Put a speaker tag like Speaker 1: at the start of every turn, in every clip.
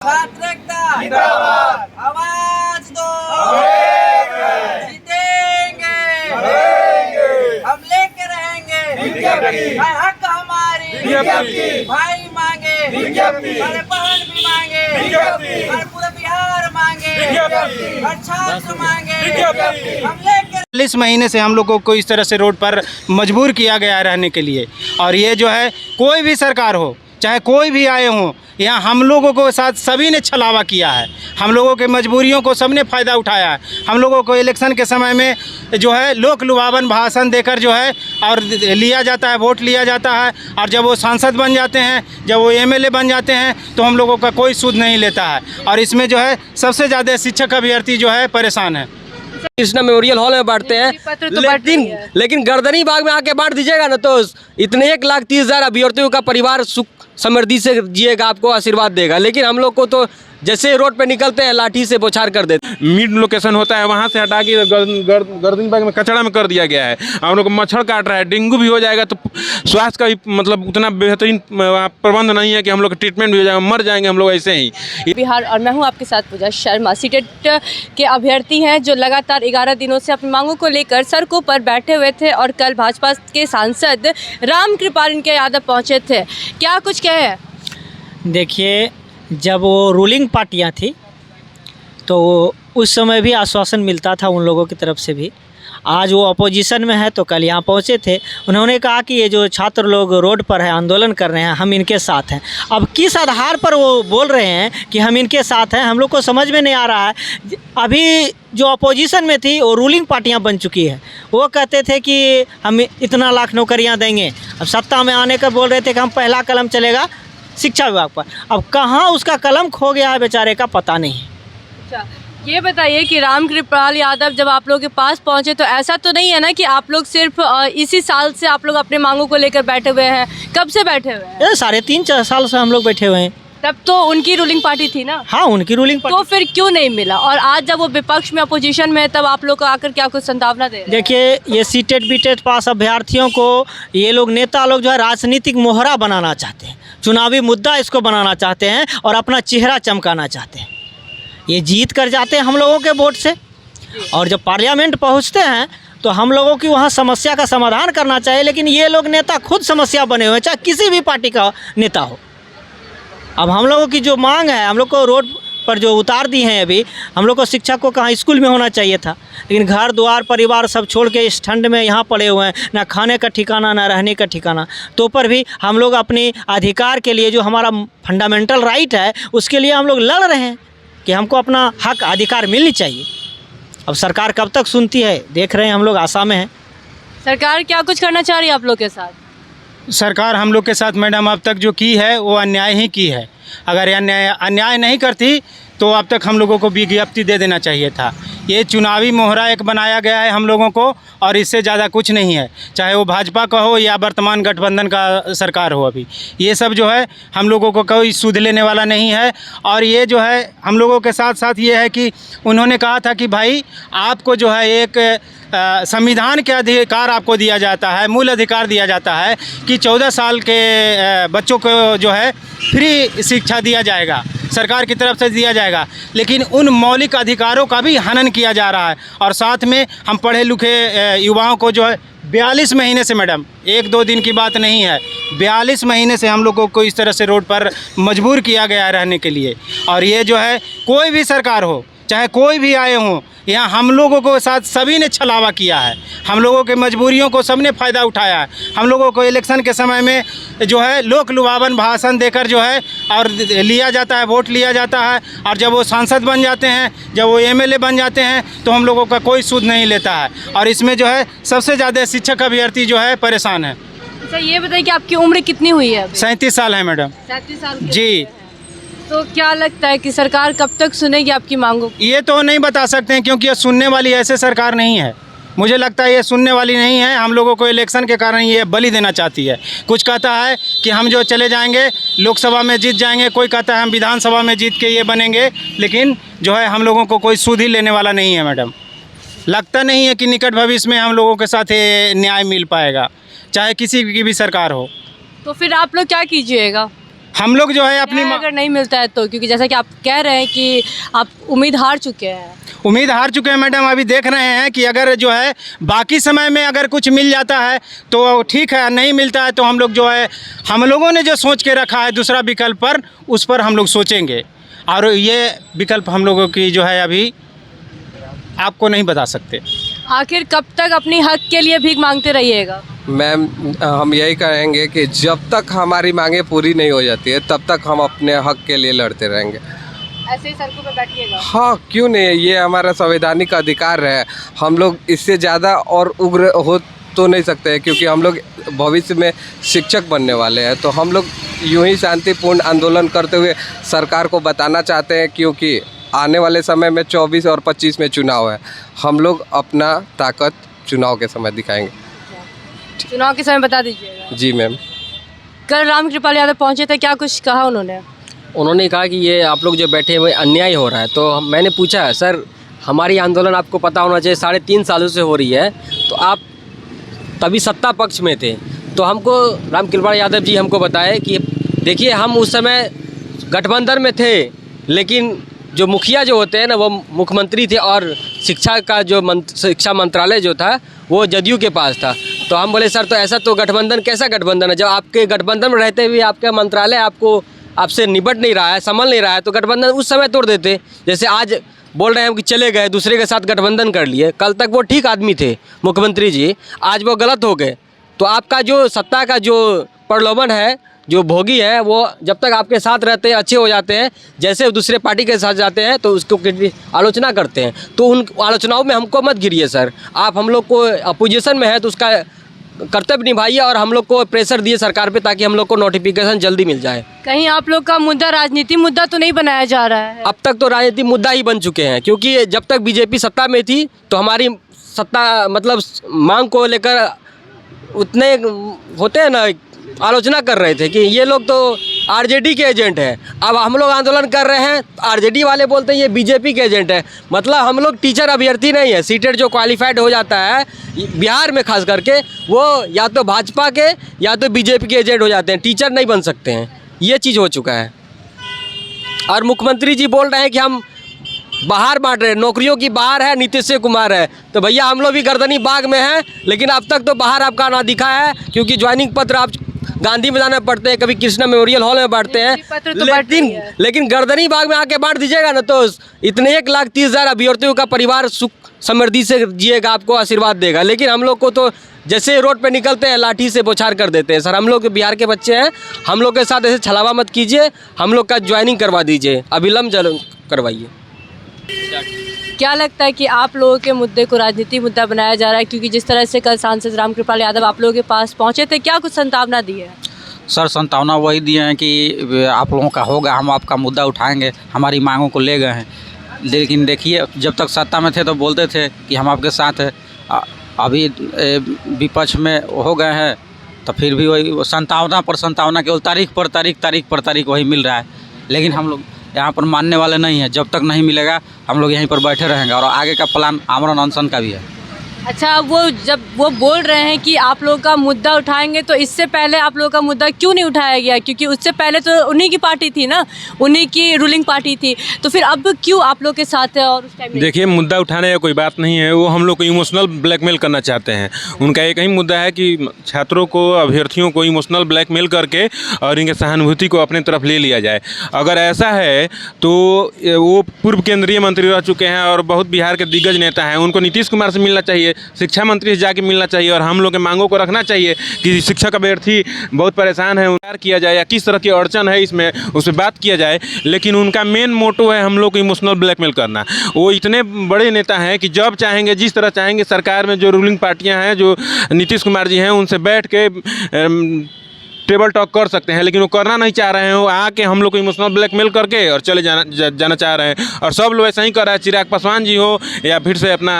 Speaker 1: जिंदाबाद, आवाज दो, जीतेंगे, हम लेके रहेंगे, हक हमारी, भाई मांगे, हमारे बहन भी मांगे, हमारे पूरा बिहार मांगे, हर छात्र मांगे, हम लेके
Speaker 2: 40 महीने से हम लोगों को इस तरह से रोड पर मजबूर किया गया है रहने के लिए। और ये जो है कोई भी सरकार हो, चाहे कोई भी आए हों, यहाँ हम लोगों को साथ सभी ने छलावा किया है। हम लोगों के मजबूरियों को सबने फ़ायदा उठाया है। हम लोगों को इलेक्शन के समय में जो है लोक लुभावन भाषण देकर जो है और लिया जाता है, वोट लिया जाता है, और जब वो सांसद बन जाते हैं, जब वो एमएलए बन जाते हैं, तो हम लोगों का कोई सुध नहीं लेता है। और इसमें जो है सबसे ज़्यादा शिक्षक अभ्यर्थी जो है परेशान है।
Speaker 3: कृष्णा मेमोरियल हॉल में बांटते हैं, लेकिन गर्दनी बाग में आके बांट दीजिएगा ना तो इतने 1,30,000 अभ्यर्थियों का परिवार सुख समृद्धि से जिएगा, आपको आशीर्वाद देगा। लेकिन हम लोग को तो जैसे रोड पे निकलते हैं लाठी से बौछार कर देते हैं।
Speaker 4: मिड लोकेशन होता है वहाँ से हटा के गर्दन बाग में कचरा में कर दिया गया है। हम लोग को मच्छर काट रहा है, डेंगू भी हो जाएगा, तो स्वास्थ्य का भी मतलब उतना बेहतरीन प्रबंध नहीं है कि हम लोग ट्रीटमेंट भी हो जाएगा, मर जाएंगे हम लोग ऐसे ही।
Speaker 5: बिहार और मैं हूं आपके साथ पूजा शर्मा। सीटेट के अभ्यर्थी हैं जो लगातार 11 दिनों से अपनी मांगों को लेकर सड़कों पर बैठे हुए थे और कल भाजपा के सांसद रामकृपाल इनके यादव पहुंचे थे। क्या कुछ कहे?
Speaker 6: देखिए, जब वो रूलिंग पार्टियां थी तो उस समय भी आश्वासन मिलता था उन लोगों की तरफ से भी। आज वो अपोजिशन में है तो कल यहाँ पहुँचे थे। उन्होंने कहा कि ये जो छात्र लोग रोड पर है, आंदोलन कर रहे हैं, हम इनके साथ हैं। अब किस आधार पर वो बोल रहे हैं कि हम इनके साथ हैं, हम लोग को समझ में नहीं आ रहा है। अभी जो अपोजिशन में थी वो रूलिंग पार्टियां बन चुकी है। वो कहते थे कि हम इतना लाख नौकरियां देंगे। अब सत्ता में आने का बोल रहे थे कि हम पहला कलम चलेगा शिक्षा विभाग पर। अब कहाँ उसका कलम खो गया है बेचारे का पता नहीं।
Speaker 5: अच्छा, ये बताइए कि रामकृपाल यादव जब आप लोग के पास पहुंचे तो ऐसा तो नहीं है ना कि आप लोग सिर्फ इसी साल से आप लोग अपने मांगों को लेकर बैठे हुए हैं? कब से बैठे हुए हैं?
Speaker 6: 3.5-4 साल से हम लोग बैठे हुए हैं।
Speaker 5: तब तो उनकी रूलिंग पार्टी थी ना?
Speaker 6: हाँ, उनकी रूलिंग पार्टी।
Speaker 5: तो फिर क्यों नहीं मिला? और आज जब वो विपक्ष में अपोजिशन में है तब आप लोग को आकर क्या कुछ संभावना दे रहे हैं?
Speaker 6: देखिए, ये सीटेट बीटेट पास अभ्यर्थियों को ये लोग नेता लोग जो है राजनीतिक मोहरा बनाना चाहते हैं, चुनावी मुद्दा इसको बनाना चाहते हैं और अपना चेहरा चमकाना चाहते हैं। ये जीत कर जाते हैं हम लोगों के वोट से, और जब पार्लियामेंट पहुंचते हैं तो हम लोगों की वहाँ समस्या का समाधान करना चाहिए। लेकिन ये लोग नेता खुद समस्या बने हुए हैं, चाहे किसी भी पार्टी का नेता हो। अब हम लोगों की जो मांग है, हम लोग को रोड पर जो उतार दी हैं अभी, हम लोग को शिक्षा को कहाँ स्कूल में होना चाहिए था, लेकिन घर द्वार परिवार सब छोड़ के इस ठंड में यहाँ पड़े हुए हैं, ना खाने का ठिकाना ना रहने का ठिकाना। तो पर भी हम लोग अपने अधिकार के लिए, जो हमारा फंडामेंटल राइट है, उसके लिए हम लोग लड़ रहे हैं कि हमको अपना हक अधिकार मिलनी चाहिए। अब सरकार कब तक सुनती है देख रहे हैं, हम लोग आशा में हैं।
Speaker 5: सरकार क्या कुछ करना चाह रही है आप लोग के साथ?
Speaker 2: सरकार हम लोग के साथ मैडम अब तक जो की है वो अन्याय ही की है। अगर अन्याय नहीं करती तो अब तक हम लोगों को विज्ञप्ति दे देना चाहिए था। ये चुनावी मोहरा एक बनाया गया है हम लोगों को, और इससे ज़्यादा कुछ नहीं है। चाहे वो भाजपा का हो या वर्तमान गठबंधन का सरकार हो, अभी ये सब जो है हम लोगों को कोई सुध लेने वाला नहीं है। और ये जो है हम लोगों के साथ साथ ये है कि उन्होंने कहा था कि भाई आपको जो है एक संविधान के अधिकार आपको दिया जाता है, मूल अधिकार दिया जाता है कि 14 साल के बच्चों को जो है फ्री शिक्षा दिया जाएगा, सरकार की तरफ से दिया जाएगा। लेकिन उन मौलिक अधिकारों का भी हनन किया जा रहा है। और साथ में हम पढ़े लिखे युवाओं को जो है 42 महीने से, मैडम 1-2 दिन की बात नहीं है, 42 महीने से हम लोगों को इस तरह से रोड पर मजबूर किया गया है रहने के लिए। और ये जो है कोई भी सरकार हो, चाहे कोई भी आए हों, यहाँ हम लोगों को साथ सभी ने छलावा किया है। हम लोगों के मजबूरियों को सबने फ़ायदा उठाया है। हम लोगों को इलेक्शन के समय में जो है लोक लुभावन भाषण देकर जो है और लिया जाता है, वोट लिया जाता है, और जब वो सांसद बन जाते हैं, जब वो एमएलए बन जाते हैं, तो हम लोगों का कोई सुध नहीं लेता है। और इसमें जो है सबसे ज़्यादा शिक्षक अभ्यर्थी जो है परेशान है।
Speaker 5: अच्छा, ये बताइए कि आपकी उम्र कितनी हुई है?
Speaker 2: 37 साल है मैडम।
Speaker 5: 37 साल
Speaker 2: जी।
Speaker 5: तो क्या लगता है कि सरकार कब तक सुनेगी आपकी मांगों?
Speaker 2: ये तो नहीं बता सकते हैं, क्योंकि ये सुनने वाली ऐसे सरकार नहीं है। मुझे लगता है ये सुनने वाली नहीं है। हम लोगों को इलेक्शन के कारण ये बलि देना चाहती है। कुछ कहता है कि हम जो चले जाएंगे लोकसभा में जीत जाएंगे, कोई कहता है हम विधानसभा में जीत के ये बनेंगे, लेकिन जो है हम लोगों को कोई सुध ही लेने वाला नहीं है मैडम। लगता नहीं है कि निकट भविष्य में हम लोगों के साथ न्याय मिल पाएगा, चाहे किसी की भी सरकार हो।
Speaker 5: तो फिर आप लोग क्या कीजिएगा?
Speaker 2: हम लोग जो है अपनी
Speaker 5: न्याय अगर नहीं मिलता है तो, क्योंकि जैसा कि आप कह रहे हैं कि आप उम्मीद हार चुके हैं।
Speaker 2: उम्मीद हार चुके हैं मैडम। अभी देख रहे हैं कि अगर जो है बाकी समय में अगर कुछ मिल जाता है तो ठीक है, नहीं मिलता है तो हम लोग जो है, हम लोगों ने जो सोच के रखा है दूसरा विकल्प पर, उस पर हम लोग सोचेंगे। और ये विकल्प हम लोगों की जो है अभी आपको नहीं बता सकते।
Speaker 5: आखिर कब तक अपनी हक के लिए भीख मांगते रहिएगा?
Speaker 7: मैम, हम यही कहेंगे कि जब तक हमारी मांगें पूरी नहीं हो जाती है तब तक हम अपने हक के लिए लड़ते रहेंगे।
Speaker 5: ऐसे ही सड़कों पर बैठिएगा?
Speaker 7: हाँ, क्यों नहीं, ये हमारा संवैधानिक अधिकार है। हम लोग इससे ज़्यादा और उग्र हो तो नहीं सकते हैं, क्योंकि हम लोग भविष्य में शिक्षक बनने वाले हैं। तो हम लोग यूं ही शांतिपूर्ण आंदोलन करते हुए सरकार को बताना चाहते हैं, क्योंकि आने वाले समय में 24 और 25 में चुनाव है। हम लोग अपना ताकत चुनाव के समय दिखाएंगे।
Speaker 5: चुनाव के समय बता दीजिएगा।
Speaker 7: जी मैम।
Speaker 5: कल रामकृपाल यादव पहुंचे थे, क्या कुछ कहा उन्होंने?
Speaker 3: उन्होंने कहा कि ये आप लोग जो बैठे हुए अन्याय हो रहा है। तो मैंने पूछा, सर हमारी आंदोलन आपको पता होना चाहिए 3.5 सालों से हो रही है, तो आप तभी सत्ता पक्ष में थे। तो हमको रामकृपाल यादव जी हमको बताए कि देखिए, हम उस समय गठबंधन में थे, लेकिन जो मुखिया जो होते हैं ना, वो मुख्यमंत्री थे, और शिक्षा का जो शिक्षा मंत्रालय जो था वो जदयू के पास था। तो हम बोले सर, तो ऐसा तो गठबंधन कैसा गठबंधन है? जब आपके गठबंधन में रहते हुए आपका मंत्रालय आपसे निपट नहीं रहा है, संभल नहीं रहा है, तो गठबंधन उस समय तोड़ देते। जैसे आज बोल रहे हैं कि चले गए, दूसरे के साथ गठबंधन कर लिए। कल तक वो ठीक आदमी थे मुख्यमंत्री जी, आज वो गलत हो गए। तो आपका जो सत्ता का जो प्रलोभन है, जो भोगी है, वो जब तक आपके साथ रहते हैं अच्छे हो जाते हैं, जैसे दूसरे पार्टी के साथ जाते हैं तो उसको आलोचना करते हैं। तो उन आलोचनाओं में हमको मत गिरिए सर। आप हम लोग को अपोजिशन में है तो उसका कर्तव्य निभाइए, और हम लोग को प्रेशर दिए सरकार पे, ताकि हम लोग को नोटिफिकेशन जल्दी मिल जाए।
Speaker 5: कहीं आप लोग का मुद्दा राजनीति मुद्दा तो नहीं बनाया जा रहा है?
Speaker 3: अब तक तो राजनीति मुद्दा ही बन चुके हैं, क्योंकि जब तक बीजेपी सत्ता में थी तो हमारी सत्ता मतलब मांग को लेकर उतने होते हैं ना, आलोचना कर रहे थे कि ये लोग तो आरजेडी के एजेंट हैं। अब हम लोग आंदोलन कर रहे हैं, आरजेडी वाले बोलते हैं ये बीजेपी के एजेंट है। मतलब हम लोग टीचर अभ्यर्थी नहीं है। सीटेट जो क्वालिफाइड हो जाता है बिहार में खास करके, वो या तो भाजपा के या तो बीजेपी के एजेंट हो जाते हैं, टीचर नहीं बन सकते हैं। ये चीज़ हो चुका है। और मुख्यमंत्री जी बोल रहे हैं कि हम बाहर बांट रहे हैं, नौकरियों की बाहर है, नीतीश कुमार है। तो भैया हम लोग भी गर्दनी बाग में हैं, लेकिन अब तक तो बाहर आपका ना दिखा है, क्योंकि ज्वाइनिंग पत्र आप गांधी मैदान में पढ़ते हैं, कभी कृष्णा मेमोरियल हॉल में बांटते हैं, लेकिन गर्दनी बाग में आके बांट दीजिएगा ना, तो इतने 1,30,000 अभ्यर्थियों का परिवार सुख समृद्धि से जिएगा, आपको आशीर्वाद देगा। लेकिन हम लोग को तो जैसे रोड पे निकलते हैं लाठी से बौछार कर देते हैं। सर हम लोग बिहार के बच्चे हैं, हम लोग के साथ ऐसे छलावा मत कीजिए, हम लोग का ज्वाइनिंग करवा दीजिए, अविलंब करवाइए।
Speaker 5: क्या लगता है कि आप लोगों के मुद्दे को राजनीति मुद्दा बनाया जा रहा है? क्योंकि जिस तरह से कल सांसद रामकृपाल यादव आप लोगों के पास पहुंचे थे, क्या कुछ संभावना दी है?
Speaker 8: सर संभावना वही दिए हैं कि आप लोगों का होगा, हम आपका मुद्दा उठाएंगे, हमारी मांगों को ले गए हैं। लेकिन देखिए, जब तक सत्ता में थे तो बोलते थे कि हम आपके साथ हैं, अभी विपक्ष में हो गए हैं तो फिर भी वही संभावना केवल तारीख पर तारीख वही मिल रहा है। लेकिन हम लोग यहाँ पर मानने वाले नहीं हैं। जब तक नहीं मिलेगा हम लोग यहीं पर बैठे रहेंगे, और आगे का प्लान आमरण अनशन का भी है।
Speaker 5: अच्छा, जब वो बोल रहे हैं कि आप लोगों का मुद्दा उठाएंगे, तो इससे पहले आप लोगों का मुद्दा क्यों नहीं उठाया गया? क्योंकि उससे पहले तो उन्हीं की पार्टी थी ना, उन्हीं की रूलिंग पार्टी थी, तो फिर अब क्यों आप लोग के साथ है? और उस टाइम
Speaker 4: देखिए, मुद्दा उठाने का कोई बात नहीं है, वो हम लोग को इमोशनल ब्लैकमेल करना चाहते हैं। उनका एक ही मुद्दा है कि छात्रों को, अभ्यर्थियों को इमोशनल ब्लैकमेल करके और इनके सहानुभूति को अपने तरफ ले लिया जाए। अगर ऐसा है तो वो पूर्व केंद्रीय मंत्री रह चुके हैं और बहुत बिहार के दिग्गज नेता हैं, उनको नीतीश कुमार से मिलना चाहिए, शिक्षा मंत्री से जाके मिलना चाहिए, और हम लोग के मांगों को रखना चाहिए कि शिक्षक अभ्यर्थी बहुत परेशान है, उन्हें किया जाए या किस तरह की अड़चन है इसमें, उस पर बात किया जाए। लेकिन उनका मेन मोटो है हम लोग को इमोशनल ब्लैकमेल करना। वो इतने बड़े नेता हैं कि जब चाहेंगे, जिस तरह चाहेंगे, सरकार में जो रूलिंग पार्टियां हैं, जो नीतीश कुमार जी हैं, उनसे बैठ के टेबल टॉक कर सकते हैं। लेकिन वो करना नहीं चाह रहे हैं, वो आके हम लोग को इमोशनल ब्लैकमेल करके और चले जाना चाह रहे हैं। और सब लोग ऐसा ही कर रहे हैं, चिराग पासवान जी हो या फिर से अपना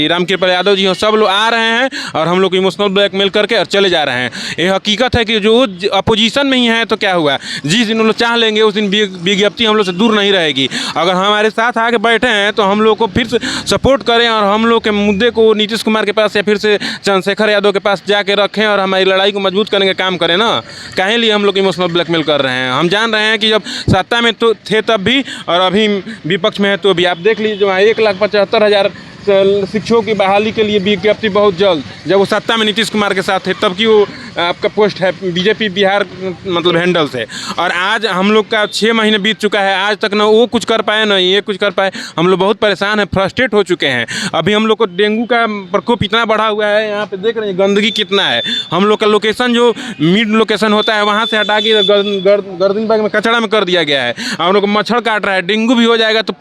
Speaker 4: रामकृपाल यादव जी हो, सब लोग आ रहे हैं और हम लोग को इमोशनल ब्लैकमेल करके और चले जा रहे हैं। ये हकीकत है कि जो अपोजिशन में ही है तो क्या हुआ, जिस दिन वो लोग चाह लेंगे उस दिन विज्ञप्ति हम लोग से दूर नहीं रहेगी। अगर हमारे साथ आके बैठे हैं तो हम लोग को फिर से सपोर्ट करें और हम लोग के मुद्दे को नीतीश कुमार के पास या फिर से चंद्रशेखर यादव के पास जाके रखें और हमारी लड़ाई को मजबूत करने का काम करें ना। काहे लिए हम लोग इमोशनल ब्लैकमेल कर रहे हैं? हम जान रहे हैं कि जब सत्ता में तो थे तब भी और अभी विपक्ष में है तो भी। आप देख लीजिए जो 1,75,000 शिक्षकों की बहाली के लिए विज्ञप्ति बहुत जल्द, जब वो सत्ता में नीतीश कुमार के साथ थे तब की वो आपका पोस्ट है बीजेपी बिहार मतलब हैंडल से। और आज हम लोग का 6 महीने बीत चुका है, आज तक ना वो कुछ कर पाए ना ये कुछ कर पाए। हम लोग बहुत परेशान हैं, फ्रस्ट्रेट हो चुके हैं। अभी हम लोग को डेंगू का प्रकोप इतना बढ़ा हुआ है, यहाँ पे देख रहे हैं गंदगी कितना है। हम लोग का लोकेशन जो मिड लोकेशन होता है वहाँ से हटा के गर्दनीबाग में कचड़ा में कर दिया गया है। हम लोग को मच्छर काट रहा है, डेंगू भी हो जाएगा तो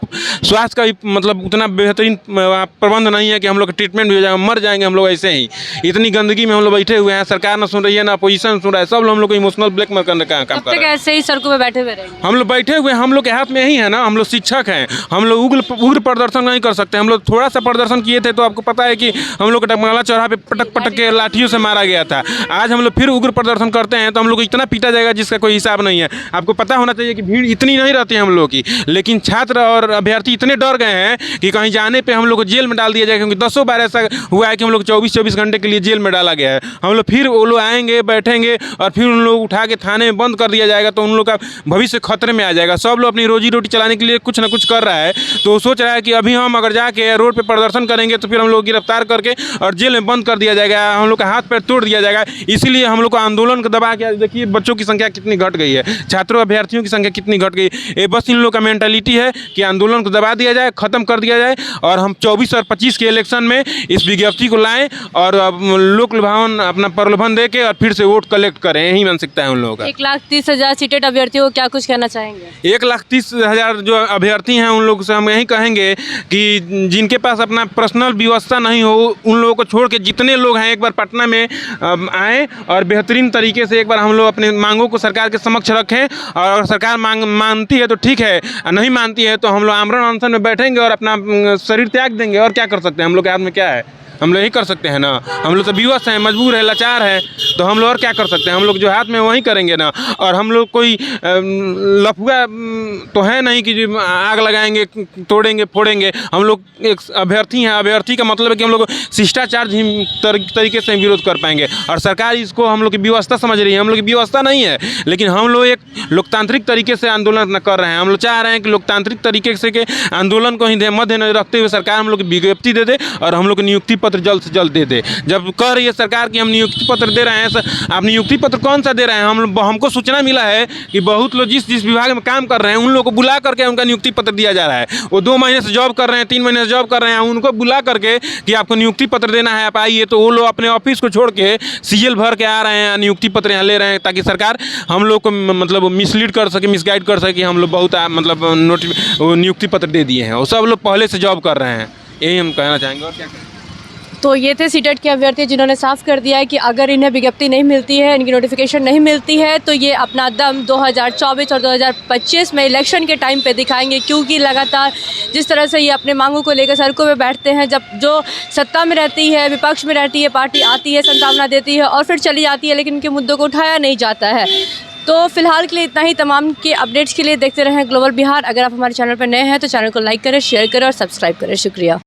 Speaker 4: स्वास्थ्य का भी मतलब उतना बेहतरीन प्रबंध नहीं है कि हम लोग का ट्रीटमेंट भी हो जाएगा, मर जाएंगे हम लोग ऐसे ही। इतनी गंदगी में हम लोग बैठे हुए हैं, सरकार ना सुन रही है ना अपोजिशन सुन रहा है, सब लोग हम लोग को इमोशनल ब्लैकमेल करने का काम कर रहे हैं।
Speaker 5: ऐसे ही सड़कों पे बैठे हुए रहेंगे?
Speaker 4: हम लोग बैठे हुए, हम लोग के हाथ में यही है ना, हम लोग शिक्षक हैं, हम लोग उग्र प्रदर्शन नहीं कर सकते। हम लोग थोड़ा सा प्रदर्शन किए थे तो आपको पता है कि हम लोग डगमगला चौराहा पे पटक पटक के लाठियों से मारा गया था। आज हम लोग फिर उग्र प्रदर्शन करते हैं तो हम लोग को इतना पीटा जाएगा जिसका कोई हिसाब नहीं है। आपको पता होना चाहिए कि भीड़ इतनी नहीं रहती है हम लोग की, लेकिन छात्र और अभ्यर्थी इतने डर गए हैं कि कहीं जाने पर हम लोग को जेल में डाल दिया जाएगा। क्योंकि 10 बार ऐसा हुआ है कि हम लोग 24 घंटे के लिए जेल में डाला गया है। हम लोग फिर वो लोग आएंगे बैठेंगे और फिर उन लोग उठा के थाने में बंद कर दिया जाएगा तो उन लोग का भविष्य खतरे में आ जाएगा। सब लोग अपनी रोजी रोटी चलाने के लिए कुछ ना कुछ कर रहा है, तो सोच रहा है कि अभी हम अगर जाके रोड पे प्रदर्शन करेंगे तो फिर हम लोग गिरफ्तार करके और जेल में बंद कर दिया जाएगा, हम लोग का हाथ पैर तोड़ दिया जाएगा। इसीलिए हम लोग को आंदोलन को दबा के देखिए बच्चों की संख्या कितनी घट गई है, छात्रों अभ्यर्थियों की संख्या कितनी घट गई। ये बस इन लोग का मेंटालिटी है कि आंदोलन को दबा दिया जाए, खत्म कर दिया जाए और हम 24 और 25 के इलेक्शन में इस विज्ञप्ति को लाएं और लोक लुभावन अपना प्रलोभन दे के और फिर से वोट कलेक्ट करें। यही मानसिकता है उन लोगों का।
Speaker 5: 1,30,000 सीटेड अभ्यर्थियों को क्या कुछ कहना चाहेंगे?
Speaker 4: 1,30,000 जो अभ्यर्थी हैं उन लोगों से हम यही कहेंगे कि जिनके पास अपना पर्सनल व्यवस्था नहीं हो उन लोगों को छोड़ के जितने लोग हैं एक बार पटना में आएँ और बेहतरीन तरीके से एक बार हम लोग अपने मांगों को सरकार के समक्ष रखें। और अगर सरकार मानती है तो ठीक है, नहीं मानती है तो हम लोग आमरण अनशन में बैठेंगे और अपना शरीर त्याग देंगे। और क्या कर सकते हैं हम लोग के हाथ में क्या है? हम लोग यही कर सकते हैं ना। हम लोग तो विवश हैं, मजबूर है, लाचार है, तो हम लोग और क्या कर सकते हैं? हम लोग जो हाथ में वही करेंगे ना। और हम लोग कोई लफुआ तो है नहीं कि आग लगाएंगे तोड़ेंगे फोड़ेंगे। हम लोग एक अभ्यर्थी हैं, अभ्यर्थी का मतलब है कि हम लोग शिष्टाचार तरीके से विरोध कर पाएंगे। और सरकार इसको हम लोग की व्यवस्था समझ रही है, हम लोग की व्यवस्था नहीं है, लेकिन हम लोग एक लोकतांत्रिक तरीके से आंदोलन कर रहे हैं। हम लोग चाह रहे हैं कि लोकतांत्रिक तरीके से के आंदोलन को ही मध्य रखते हुए सरकार हम लोग की विज्ञप्ति दे दे और हम लोग को नियुक्ति पत्र जल्द से जल्द दे दे। जब कह रही है सरकार कि हम नियुक्ति पत्र दे रहे हैं, आप नियुक्ति पत्र कौन सा दे रहे हैं? हमको सूचना मिला है कि बहुत लोग जिस विभाग में काम कर रहे हैं उन लोगों को बुला करके उनका नियुक्ति पत्र दिया जा रहा है। वो 2 महीने से जॉब कर रहे हैं, 3 महीने से जॉब कर रहे हैं, उनको बुला करके कि आपको नियुक्ति पत्र देना है, आप आइए। तो वो लोग अपने ऑफिस को छोड़ के सीएल भर के आ रहे हैं, नियुक्ति पत्र यहाँ ले रहे हैं ताकि सरकार हम लोग को मतलब मिसलीड कर सके, मिसगाइड कर सके। हम लोग बहुत मतलब नियुक्ति पत्र दे दिए हैं, वो सब लोग पहले से जॉब कर रहे हैं। यही हम कहना चाहेंगे। और क्या
Speaker 5: तो ये थे सीटेट के अभ्यर्थी जिन्होंने साफ कर दिया है कि अगर इन्हें विज्ञप्ति नहीं मिलती है, इनकी नोटिफिकेशन नहीं मिलती है तो ये अपना दम 2024 और 2025 में इलेक्शन के टाइम पे दिखाएंगे। क्योंकि लगातार जिस तरह से ये अपने मांगों को लेकर सड़कों पे बैठते हैं, जब जो सत्ता में रहती है, विपक्ष में रहती है पार्टी आती है, संतावना देती है और फिर चली जाती है, लेकिन इनके मुद्दों को उठाया नहीं जाता है। तो फिलहाल के लिए इतना ही। तमाम के अपडेट्स के लिए देखते रहें ग्लोबल बिहार। अगर आप हमारे चैनल पर नए हैं तो चैनल को लाइक करें, शेयर करें और सब्सक्राइब करें। शुक्रिया।